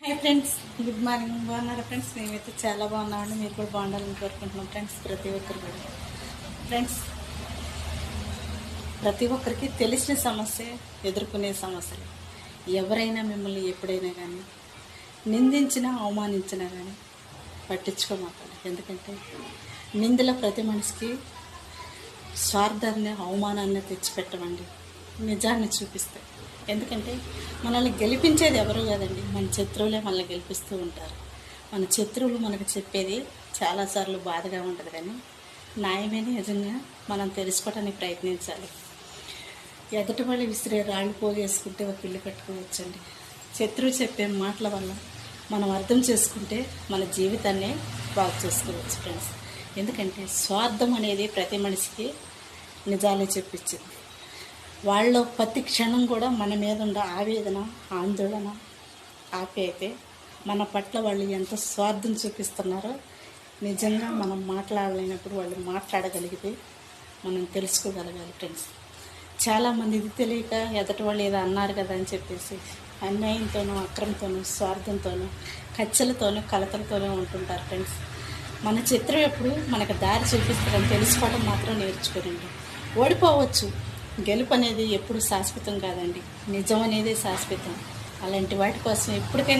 Hi friends, good morning. బాగున్నారా friends? మేమైతే చాలా బాగున్నామండి. మీరు కూడా బాగుండాలని కోరుకుంటున్నాం ఫ్రెండ్స్. ప్రతి ఒక్కరు కూడా ఫ్రెండ్స్, ప్రతి ఒక్కరికి తెలిసిన సమస్య, ఎదుర్కొనే సమస్యలు. ఎవరైనా మిమ్మల్ని ఎప్పుడైనా కానీ నిందించినా అవమానించినా కానీ పట్టించుకోమాకండి. ఎందుకంటే నిందల ప్రతి మనిషికి స్వార్థాన్ని, అవమానాన్ని తెచ్చిపెట్టమండి, నిజాన్ని చూపిస్తాయి. ఎందుకంటే మనల్ని గెలిపించేది ఎవరు కాదండి, మన శత్రువులే మనల్ని గెలిపిస్తూ ఉంటారు. మన శత్రువులు మనకు చెప్పేది చాలాసార్లు బాధగా ఉంటుంది, కానీ న్యాయమే నిజంగా మనం తెలుసుకోవడానికి ప్రయత్నించాలి. ఎదుటి వాళ్ళు విసిరే రాళ్ళు పోగేసుకుంటే ఒక ఇల్లు కట్టుకోవచ్చండి. శత్రువు చెప్పే మాటల వల్ల మనం అర్థం చేసుకుంటే మన జీవితాన్ని బాగు చేసుకోవచ్చు ఫ్రెండ్స్. ఎందుకంటే స్వార్థం అనేది ప్రతి మనిషికి నిజాలే చెప్పించింది. వాళ్ళ ప్రతి క్షణం కూడా మన మీద ఉన్న ఆవేదన, ఆందోళన ఆపైతే మన పట్ల వాళ్ళు ఎంత స్వార్థం చూపిస్తున్నారో నిజంగా మనం మాట్లాడలేనప్పుడు వాళ్ళు మాట్లాడగలిగితే మనం తెలుసుకోగలగాలి ఫ్రెండ్స్. చాలామంది ఇది తెలియక ఎదటి వాళ్ళు ఏదో అన్నారు కదా అని చెప్పేసి అన్యాయంతోనూ, అక్రమంతోనూ, స్వార్థంతోనూ, కచ్చలతోనూ, కలతలతోనూ ఉంటుంటారు ఫ్రెండ్స్. మన చిత్రం ఎప్పుడు మనకు దారి చూపిస్తారని తెలుసుకోవడం మాత్రం నేర్చుకోనండి. ఓడిపోవచ్చు, గెలుపు అనేది ఎప్పుడు శాశ్వతం కాదండి, నిజం అనేది శాశ్వతం. అలాంటి వాటి కోసం ఎప్పటికైనా